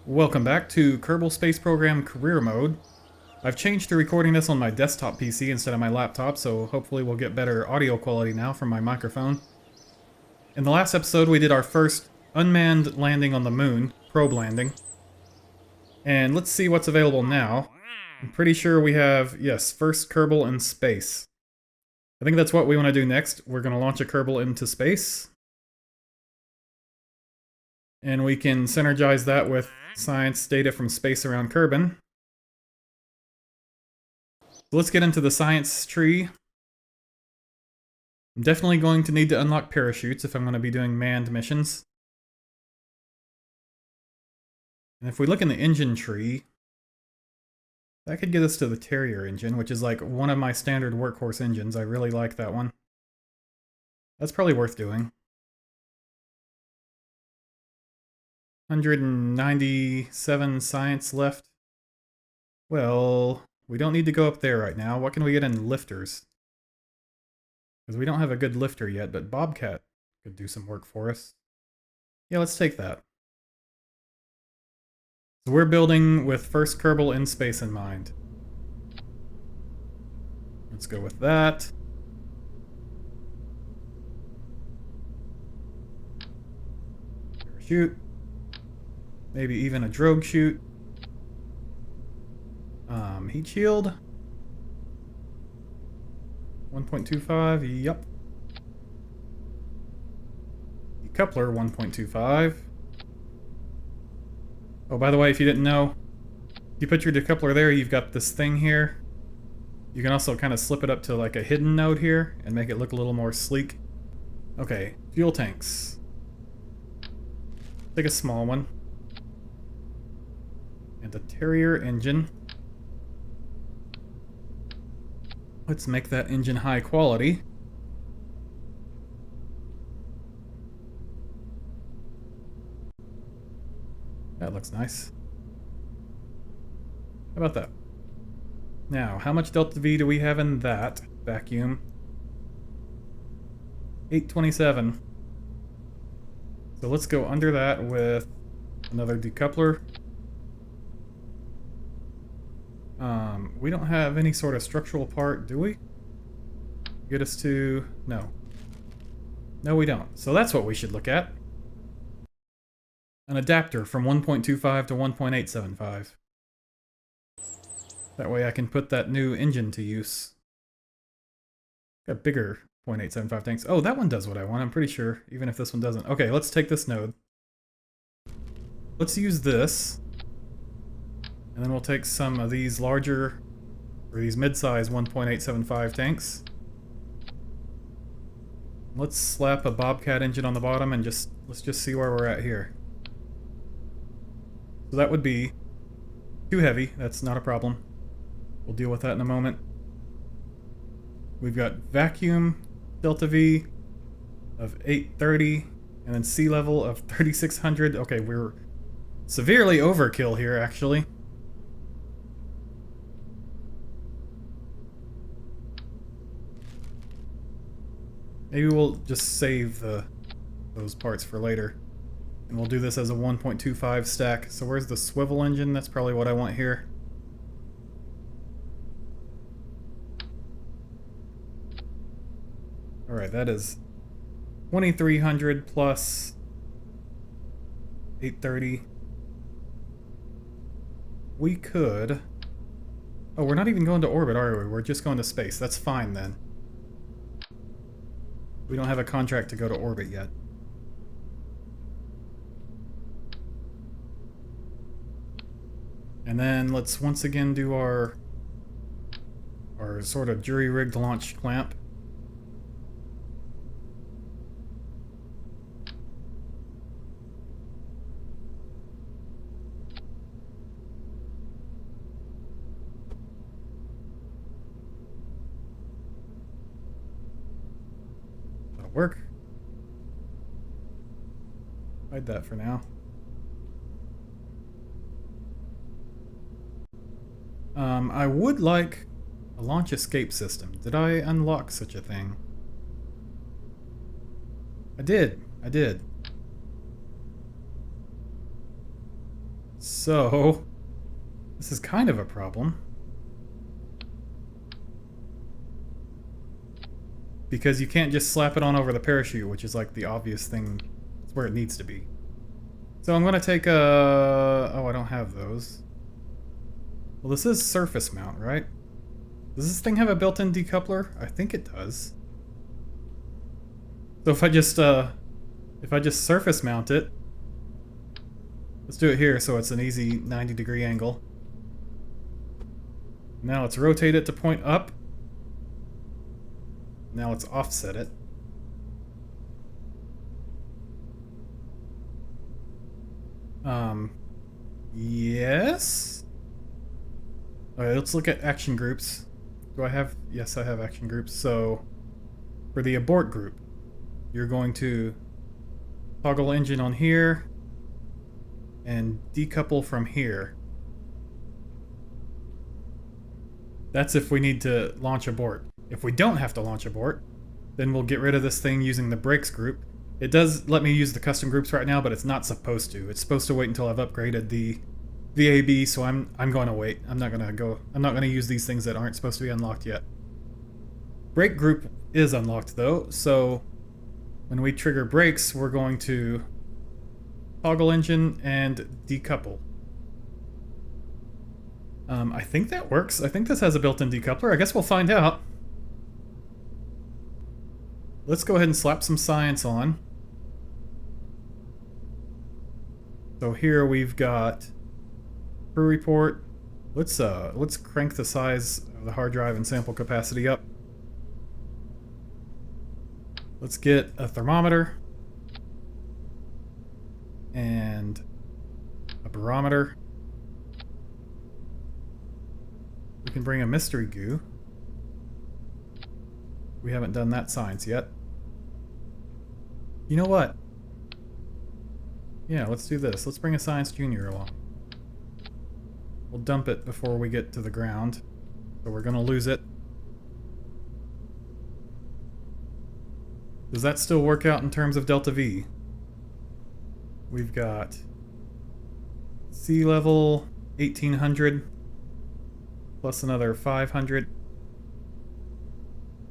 Welcome back to Kerbal Space Program Career Mode. I've changed to recording this on my desktop PC instead of my laptop, so hopefully we'll get better audio quality now from my microphone. In the last episode we did our first unmanned landing on the moon, probe landing. And let's see what's available now. I'm pretty sure we have, yes, first Kerbal in space. I think that's what we want to do next. We're going to launch a Kerbal into space. And we can synergize that with science data from space around Kerbin. So let's get into the science tree. I'm definitely going to need to unlock parachutes if I'm going to be doing manned missions. And if we look in the engine tree, that could get us to the Terrier engine, which is like one of my standard workhorse engines. I really like that one. That's probably worth doing. 197 science left. Well, we don't need to go up there right now. What can we get in lifters? Because we don't have a good lifter yet, but Bobcat could do some work for us. Yeah, let's take that. So we're building with first Kerbal in space in mind. Let's go with that. Parachute. Maybe even a drogue chute. Heat shield. 1.25, yup. Decoupler 1.25. Oh, by the way, if you didn't know, if you put your decoupler there, you've got this thing here. You can also kind of slip it up to like a hidden node here and make it look a little more sleek. Okay, fuel tanks. Take a small one. And a Terrier engine. Let's make that engine high quality. That looks nice. How about that? Now, how much delta V do we have in that vacuum? 827. So let's go under that with another decoupler. We don't have any sort of structural part, do we? Get us to... no. No, we don't. So that's what we should look at. An adapter from 1.25 to 1.875. That way I can put that new engine to use. Got bigger 0.875 tanks. Oh, that one does what I want, I'm pretty sure, even if this one doesn't. Okay, let's take this node. Let's use this. And then we'll take some of these larger, or these mid-size 1.875 tanks. Let's slap a Bobcat engine on the bottom and let's just see where we're at here. So that would be too heavy, that's not a problem. We'll deal with that in a moment. We've got vacuum delta V of 830, and then sea level of 3600. Okay, we're severely overkill here, actually. Maybe we'll just save those parts for later. And we'll do this as a 1.25 stack. So where's the swivel engine? That's probably what I want here. Alright, that is 2300 plus 830. We could... oh, we're not even going to orbit, are we? We're just going to space. That's fine then. We don't have a contract to go to orbit yet. And then let's once again do our sort of jury-rigged launch clamp. That'll work. Hide that for now. I would like a launch escape system. Did I unlock such a thing? I did. So, this is kind of a problem. Because you can't just slap it on over the parachute, which is like the obvious thing. It's where it needs to be. So I'm gonna take a... Oh, I don't have those. Well, this is surface mount, right? Does this thing have a built-in decoupler? I think it does. So if I just surface mount it, let's do it here so it's an easy 90-degree angle. Now let's rotate it to point up. Now let's offset it. Yes? Alright, let's look at action groups. Do I have... Yes, I have action groups. So, for the abort group, you're going to toggle engine on here and decouple from here. That's if we need to launch abort. If we don't have to launch abort, then we'll get rid of this thing using the brakes group. It does let me use the custom groups right now, but it's not supposed to. It's supposed to wait until I've upgraded the VAB, so I'm going to wait. I'm not going to use these things that aren't supposed to be unlocked yet. Brake group is unlocked though, so when we trigger brakes, we're going to toggle engine and decouple. I think that works. I think this has a built-in decoupler. I guess we'll find out. Let's go ahead and slap some science on. So here we've got crew report. Let's crank the size of the hard drive and sample capacity up. Let's get a thermometer and a barometer. We can bring a mystery goo. We haven't done that science yet. You know what? Yeah, let's do this. Let's bring a Science Junior along. We'll dump it before we get to the ground. So we're gonna lose it. Does that still work out in terms of delta V? We've got sea level 1800 plus another 500.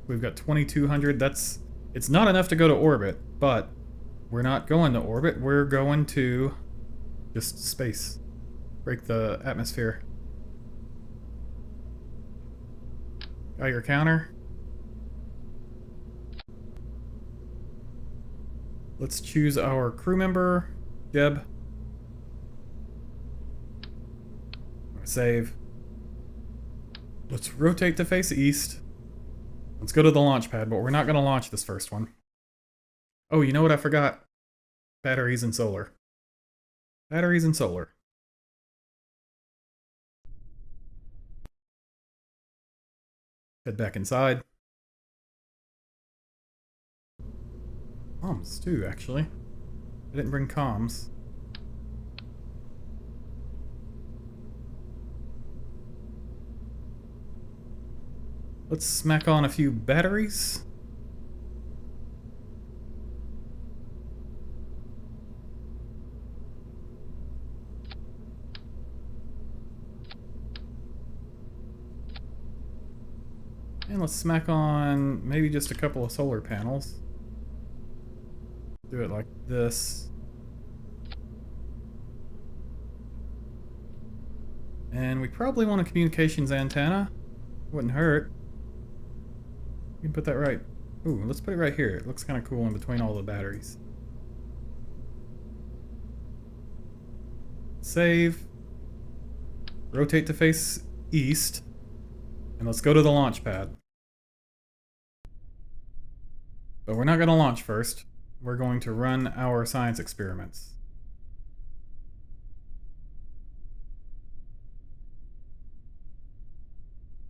We've got 2200. It's not enough to go to orbit, but we're not going to orbit. We're going to just space. Break the atmosphere. Got your counter. Let's choose our crew member, Jeb. Save. Let's rotate to face east. Let's go to the launch pad, but we're not going to launch this first one. Oh, you know what I forgot? Batteries and solar. Batteries and solar. Head back inside. Comms too, actually. I didn't bring comms. Let's smack on a few batteries. And let's smack on maybe just a couple of solar panels. Do it like this. And we probably want a communications antenna. Wouldn't hurt. We can put that right... Ooh, let's put it right here. It looks kind of cool in between all the batteries. Save. Rotate to face east. And let's go to the launch pad. But we're not going to launch first. We're going to run our science experiments.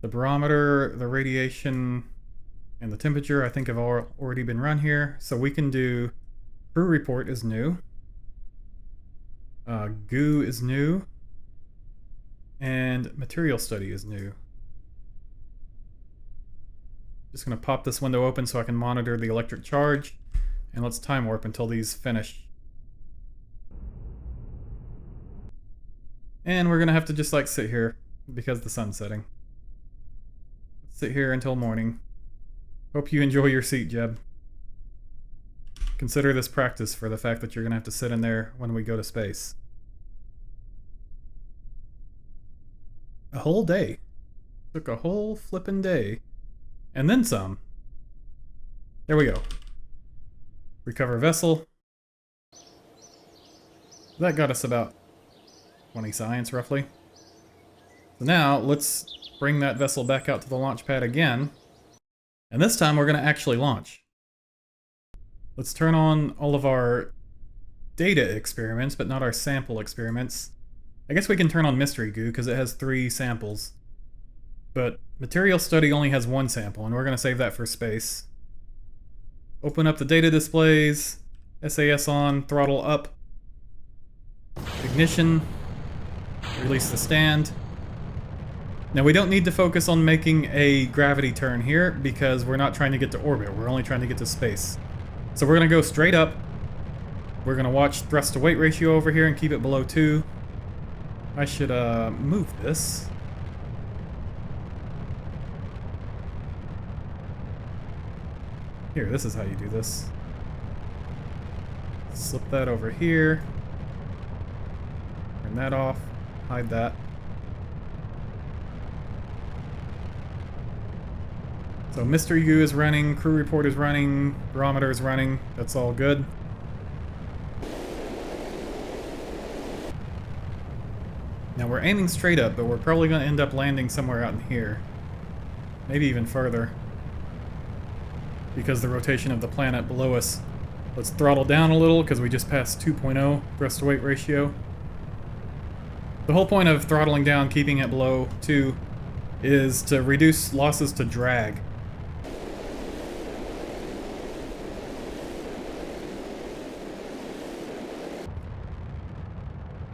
The barometer, the radiation, and the temperature I think have already been run here. So we can do crew report is new. Goo is new. And material study is new. Just going to pop this window open so I can monitor the electric charge. And let's time warp until these finish. And we're gonna have to just like sit here because the sun's setting. Sit here until morning. Hope you enjoy your seat, Jeb. Consider this practice for the fact that you're gonna have to sit in there when we go to space. A whole day. Took a whole flippin' day. And then some. There we go. Recover vessel. That got us about 20 science, roughly. So now, let's bring that vessel back out to the launch pad again. And this time we're going to actually launch. Let's turn on all of our data experiments, but not our sample experiments. I guess we can turn on Mystery Goo, because it has 3 samples. But Material Study only has 1 sample, and we're going to save that for space. Open up the data displays. SAS on, throttle up. Ignition. Release the stand. Now we don't need to focus on making a gravity turn here because we're not trying to get to orbit, we're only trying to get to space. So we're going to go straight up. We're going to watch thrust to weight ratio over here and keep it below 2. I should move this. Here, this is how you do this. Slip that over here. Turn that off. Hide that. So Mystery Goo is running, crew report is running, barometer is running, that's all good. Now we're aiming straight up, but we're probably going to end up landing somewhere out in here. Maybe even further. Because the rotation of the planet below us. Let's throttle down a little, because we just passed 2.0 thrust to weight ratio. The whole point of throttling down, keeping it below 2, is to reduce losses to drag.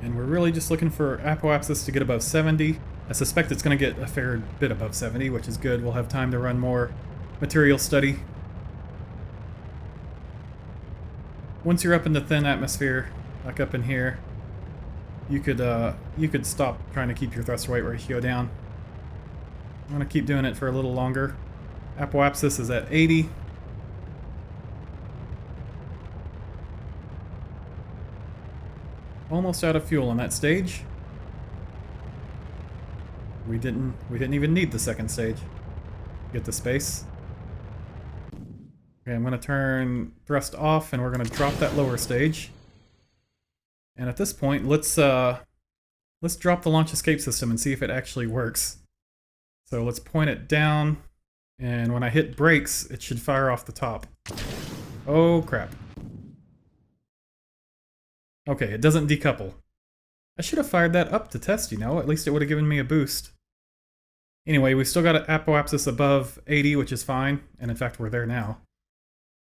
And we're really just looking for apoapsis to get above 70. I suspect it's going to get a fair bit above 70, which is good. We'll have time to run more material study. Once you're up in the thin atmosphere, like up in here, you could stop trying to keep your thrust to weight ratio down. I'm going to keep doing it for a little longer. Apoapsis is at 80. Almost out of fuel on that stage. We didn't even need the second stage. Get to space. Okay, I'm going to turn thrust off and we're going to drop that lower stage. And at this point, let's drop the launch escape system and see if it actually works. So let's point it down, and when I hit brakes, it should fire off the top. Oh crap. Okay, it doesn't decouple. I should have fired that up to test, you know, at least it would have given me a boost. Anyway, we've still got an apoapsis above 80, which is fine, and in fact we're there now.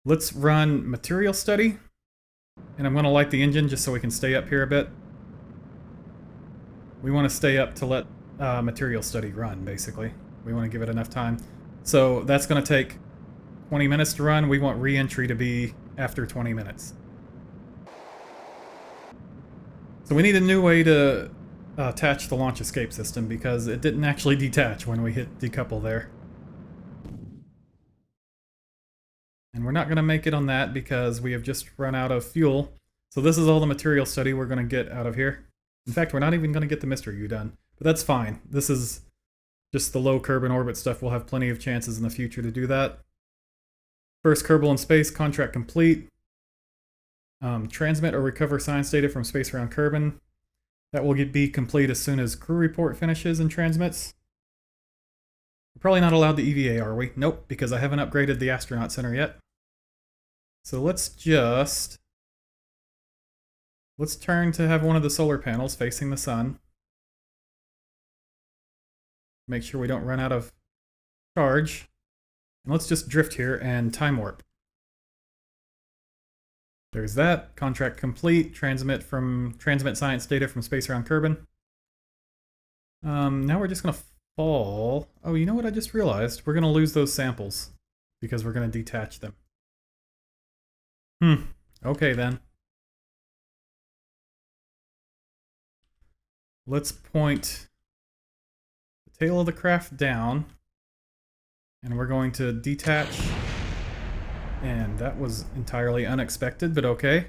Let's run material study, and I'm going to light the engine just so we can stay up here a bit. We want to stay up to let material study run, basically. We want to give it enough time. So that's going to take 20 minutes to run. We want re-entry to be after 20 minutes. So we need a new way to attach the launch escape system because it didn't actually detach when we hit decouple there. And we're not going to make it on that because we have just run out of fuel. So this is all the material study we're going to get out of here. In fact, we're not even going to get the Mystery Goo done. But that's fine. This is just the low Kerbal orbit stuff. We'll have plenty of chances in the future to do that. First Kerbal in space, contract complete. Transmit or recover science data from space around Kerbal. That will be complete as soon as crew report finishes and transmits. We're probably not allowed the EVA, are we? Nope, because I haven't upgraded the astronaut center yet. So let's turn to have one of the solar panels facing the sun. Make sure we don't run out of charge. And let's just drift here and time warp. There's that. Contract complete. Transmit science data from space around Kerbal. Now we're just gonna fall. Oh, you know what I just realized? We're gonna lose those samples because we're gonna detach them. Okay then. Let's point the tail of the craft down, and we're going to detach. And that was entirely unexpected, but okay.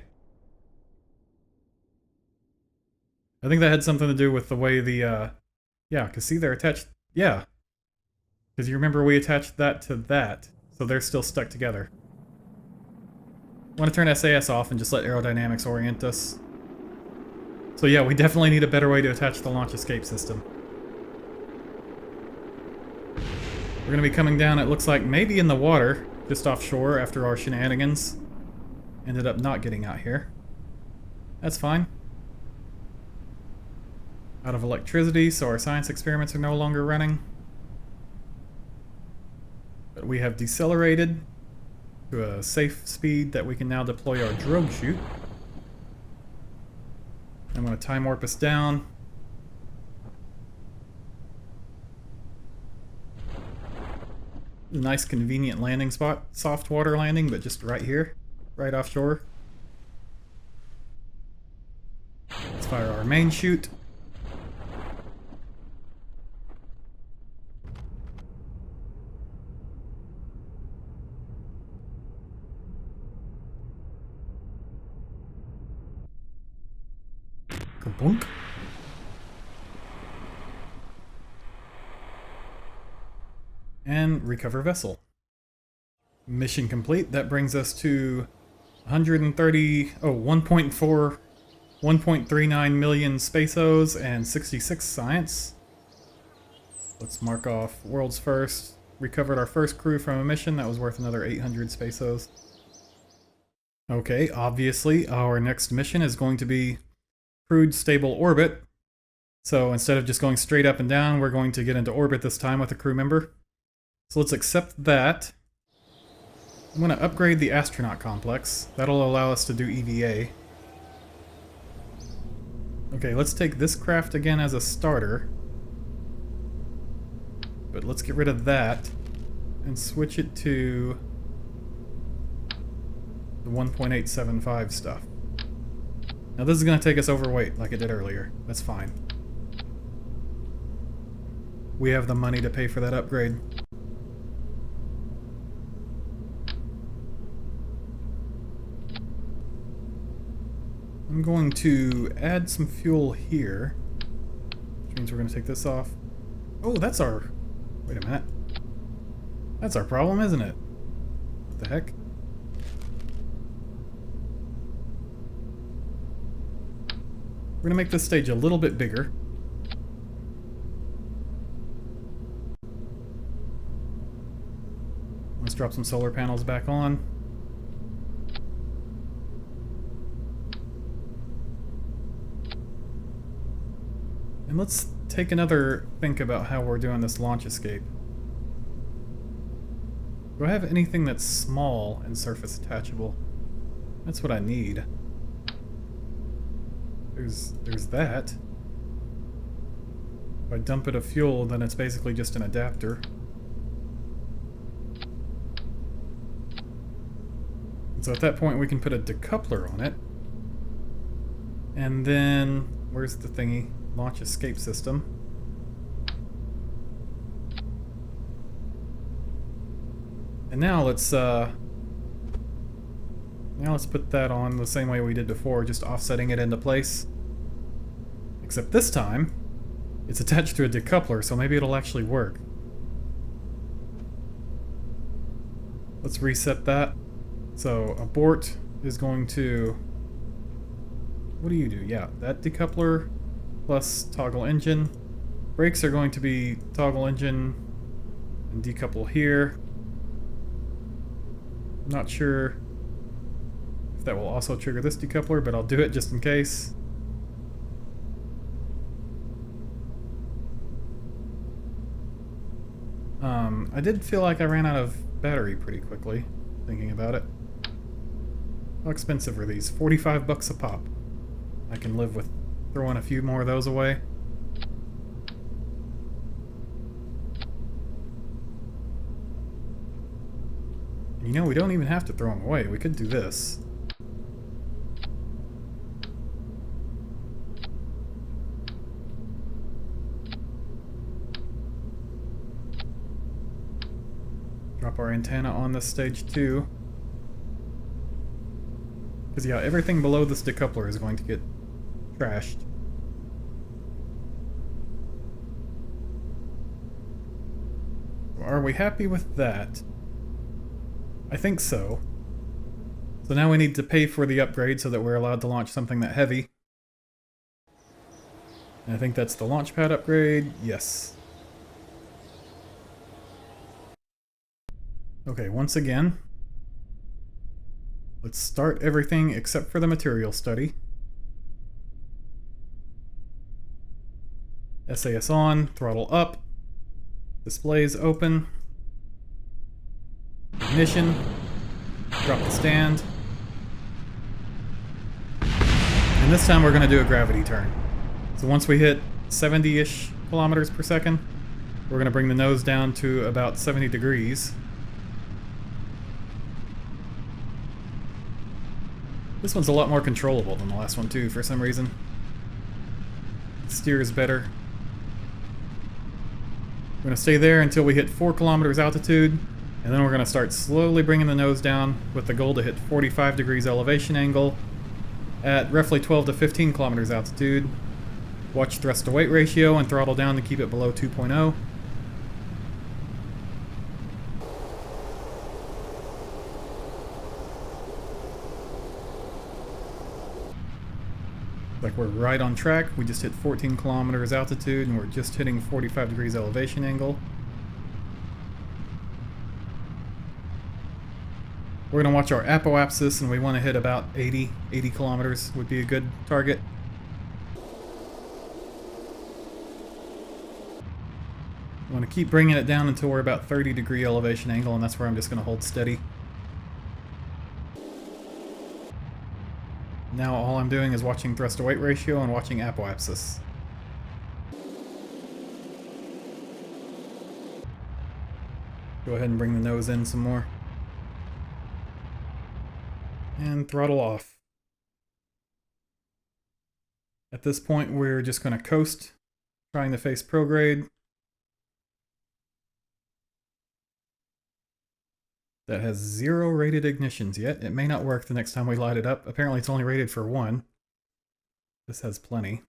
I think that had something to do with the way the, yeah, because see, they're attached, yeah. Because you remember we attached that to that, so they're still stuck together. I want to turn SAS off and just let aerodynamics orient us. So yeah, we definitely need a better way to attach the launch escape system. We're going to be coming down, it looks like, maybe in the water, just offshore after our shenanigans. Ended up not getting out here. That's fine. Out of electricity, so our science experiments are no longer running. But we have decelerated to a safe speed that we can now deploy our drogue chute. I'm going to time warp us down. Nice convenient landing spot. Soft water landing, but just right here. Right offshore. Let's fire our main chute. Kabunk. And recover vessel. Mission complete. That brings us to 1.39 million spaceos and 66 science. Let's mark off world's first. Recovered our first crew from a mission. That was worth another 800 spaceos. Okay, obviously our next mission is going to be crewed stable orbit. So instead of just going straight up and down, we're going to get into orbit this time with a crew member. So let's accept that. I'm going to upgrade the astronaut complex. That'll allow us to do EVA. Okay, let's take this craft again as a starter. But let's get rid of that and switch it to the 1.875 stuff. Now this is going to take us overweight like it did earlier. That's fine. We have the money to pay for that upgrade. I'm going to add some fuel here, which means we're going to take this off. Oh, that's our... Wait a minute. That's our problem, isn't it? What the heck? We're going to make this stage a little bit bigger. Let's drop some solar panels back on. And let's take another think about how we're doing this launch escape. Do I have anything that's small and surface attachable? That's what I need. There's that. If I dump it of fuel, then it's basically just an adapter. And so at that point we can put a decoupler on it. And then, where's the thingy? Launch escape system. And now let's put that on the same way we did before, just offsetting it into place. Except this time, it's attached to a decoupler, so maybe it'll actually work. Let's reset that. So abort is going to... What do you do? Yeah, that decoupler plus toggle engine. Brakes are going to be toggle engine and decouple here. I'm not sure if that will also trigger this decoupler, but I'll do it just in case. I did feel like I ran out of battery pretty quickly, thinking about it. How expensive are these? 45 bucks a pop. I can live with throwing a few more of those away. You know, we don't even have to throw them away. We could do this. Drop our antenna on this stage too. Because yeah, everything below this decoupler is going to get trashed. Are we happy with that? I think so. So now we need to pay for the upgrade so that we're allowed to launch something that heavy. And I think that's the launch pad upgrade. Yes. Okay, once again, let's start everything except for the material study. SAS on, throttle up, displays open, ignition, drop the stand, and this time we're going to do a gravity turn. So once we hit 70-ish kilometers per second, we're going to bring the nose down to about 70 degrees. This one's a lot more controllable than the last one too, for some reason. It steers better. We're going to stay there until we hit 4 kilometers altitude, and then we're going to start slowly bringing the nose down with the goal to hit 45 degrees elevation angle at roughly 12 to 15 kilometers altitude. Watch thrust to weight ratio and throttle down to keep it below 2.0. Like we're right on track. We just hit 14 kilometers altitude and we're just hitting 45 degrees elevation angle. We're going to watch our apoapsis and we want to hit about 80 kilometers would be a good target. I want to keep bringing it down until we're about 30 degree elevation angle, and that's where I'm just going to hold steady. Now all I'm doing is watching thrust to weight ratio and watching apoapsis. Go ahead and bring the nose in some more. And throttle off. At this point we're just going to coast, trying to face prograde. That has 0 rated ignitions yet. It may not work the next time we light it up. Apparently it's only rated for 1. This has plenty.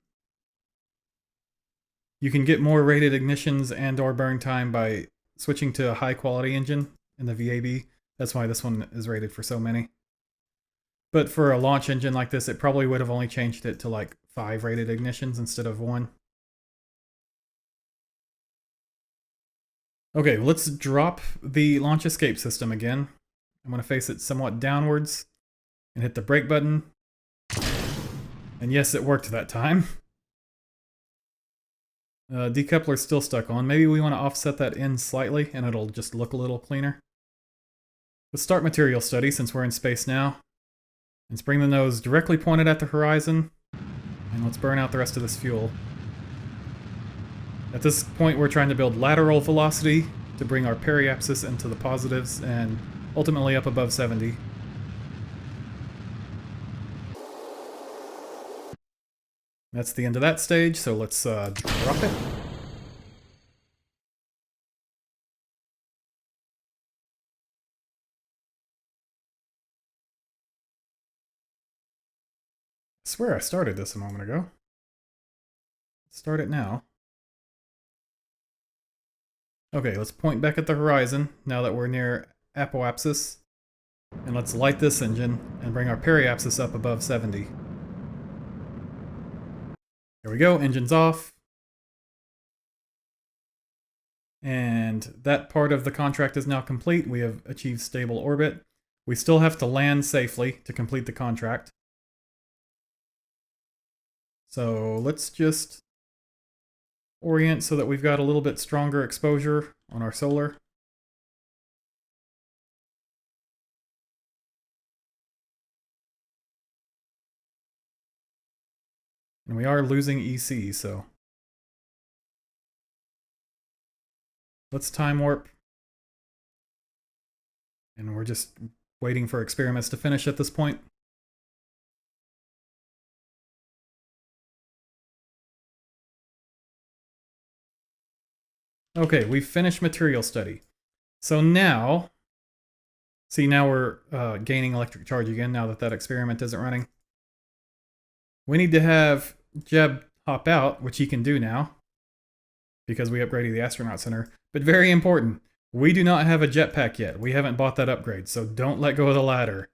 You can get more rated ignitions and or burn time by switching to a high quality engine in the VAB. That's why this one is rated for so many. But for a launch engine like this, it probably would have only changed it to like 5 rated ignitions instead of 1. Okay, let's drop the launch escape system again. I'm going to face it somewhat downwards and hit the brake button. And yes, it worked that time. Decoupler's still stuck on. Maybe we want to offset that in slightly and it'll just look a little cleaner. Let's start material study since we're in space now. Let's bring the nose directly pointed at the horizon. And let's burn out the rest of this fuel. At this point we're trying to build lateral velocity to bring our periapsis into the positives and ultimately up above 70. That's the end of that stage, so let's drop it. I swear I started this a moment ago. Let's start it now. Okay, let's point back at the horizon now that we're near apoapsis. And let's light this engine and bring our periapsis up above 70. There we go, engine's off. And that part of the contract is now complete. We have achieved stable orbit. We still have to land safely to complete the contract. So let's just orient so that we've got a little bit stronger exposure on our solar. And we are losing EC, so let's time warp. And we're just waiting for experiments to finish at this point. Okay, we've finished material study. So now, see, now we're gaining electric charge again now that that experiment isn't running. We need to have Jeb hop out, which he can do now, because we upgraded the astronaut center. But very important, we do not have a jetpack yet. We haven't bought that upgrade, so don't let go of the ladder.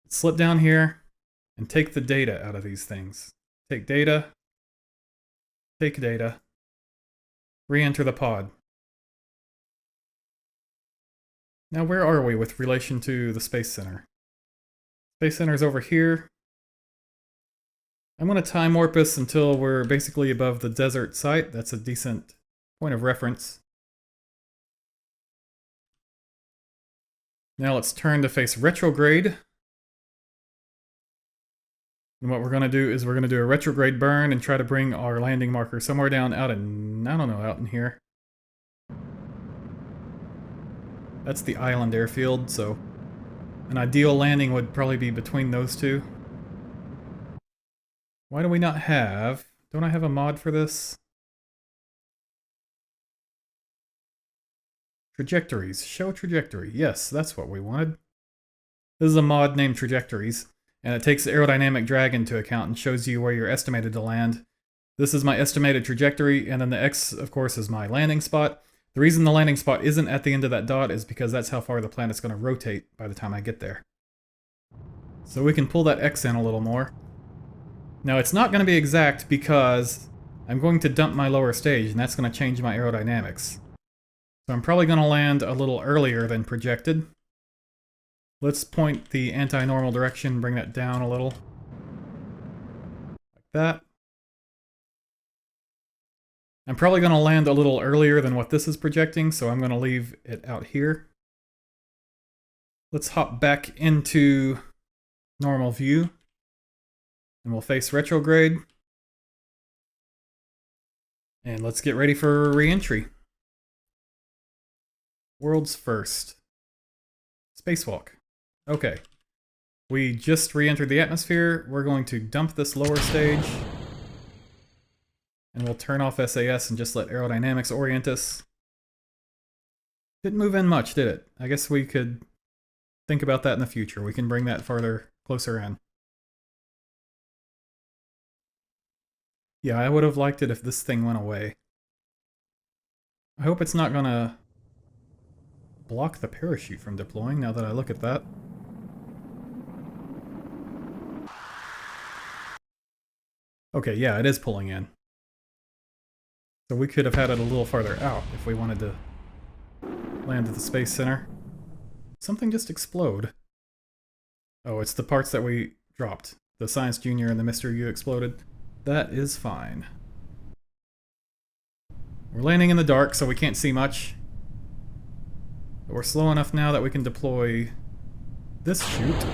Slip down here and take the data out of these things. Take data. Take data. Re-enter the pod. Now where are we with relation to the Space Center? Space Center is over here. I'm going to time warp us until we're basically above the desert site. That's a decent point of reference. Now let's turn to face retrograde. And what we're going to do is we're going to do a retrograde burn and try to bring our landing marker somewhere down out in, I don't know, out in here. That's the island airfield, so an ideal landing would probably be between those two. Why do we not have... Don't I have a mod for this? Trajectories. Show trajectory. Yes, that's what we wanted. This is a mod named Trajectories, and it takes the aerodynamic drag into account and shows you where you're estimated to land. This is my estimated trajectory, and then the X, of course, is my landing spot. The reason the landing spot isn't at the end of that dot is because that's how far the planet's going to rotate by the time I get there. So we can pull that X in a little more. Now it's not going to be exact because I'm going to dump my lower stage, and that's going to change my aerodynamics. So I'm probably going to land a little earlier than projected. Let's point the anti-normal direction, bring that down a little. Like that. I'm probably going to land a little earlier than what this is projecting, so I'm going to leave it out here. Let's hop back into normal view. And we'll face retrograde. And let's get ready for re-entry. World's first. Spacewalk. Okay. We just re-entered the atmosphere. We're going to dump this lower stage. And we'll turn off SAS and just let aerodynamics orient us. Didn't move in much, did it? I guess we could think about that in the future. We can bring that farther, closer in. Yeah, I would have liked it if this thing went away. I hope it's not gonna block the parachute from deploying now that I look at that. Okay, yeah, it is pulling in. So we could have had it a little farther out if we wanted to land at the Space Center. Something just explode. Oh, it's the parts that we dropped. The Science Junior and the Mr. U exploded. That is fine. We're landing in the dark, so we can't see much. But we're slow enough now that we can deploy this chute.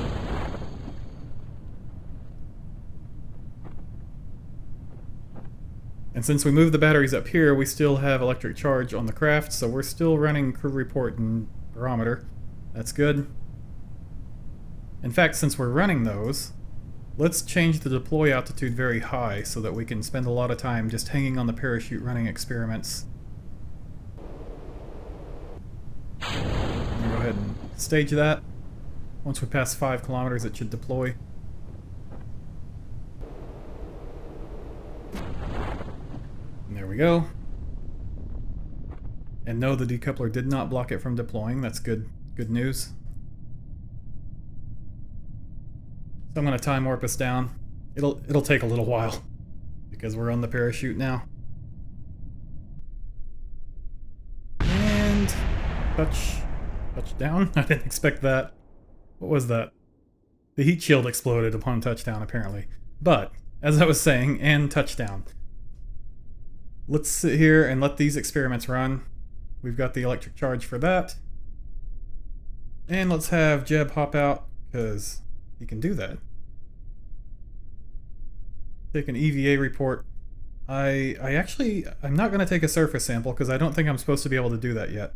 And since we moved the batteries up here, we still have electric charge on the craft, so we're still running crew report and barometer. That's good. In fact, since we're running those, let's change the deploy altitude very high so that we can spend a lot of time just hanging on the parachute running experiments. Go ahead and stage that. Once we pass 5 kilometers, it should deploy. And there we go. And no, the decoupler did not block it from deploying. That's good news. So I'm going to time warp us down. It'll take a little while because we're on the parachute now. And touch down. I didn't expect that. What was that? The heat shield exploded upon touchdown apparently. But as I was saying, and touchdown. Let's sit here and let these experiments run. We've got the electric charge for that. And let's have Jeb hop out because he can do that. Take an EVA report. I'm not going to take a surface sample because I don't think I'm supposed to be able to do that yet.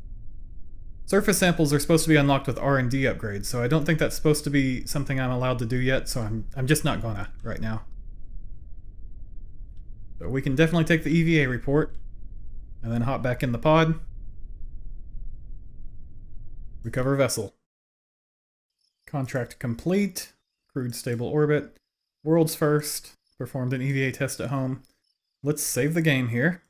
Surface samples are supposed to be unlocked with R&D upgrades, so I don't think that's supposed to be something I'm allowed to do yet, so I'm just not gonna right now. But we can definitely take the EVA report and then hop back in the pod. Recover vessel. Contract complete. Crewed stable orbit. World's first. Performed an EVA test at home. Let's save the game here.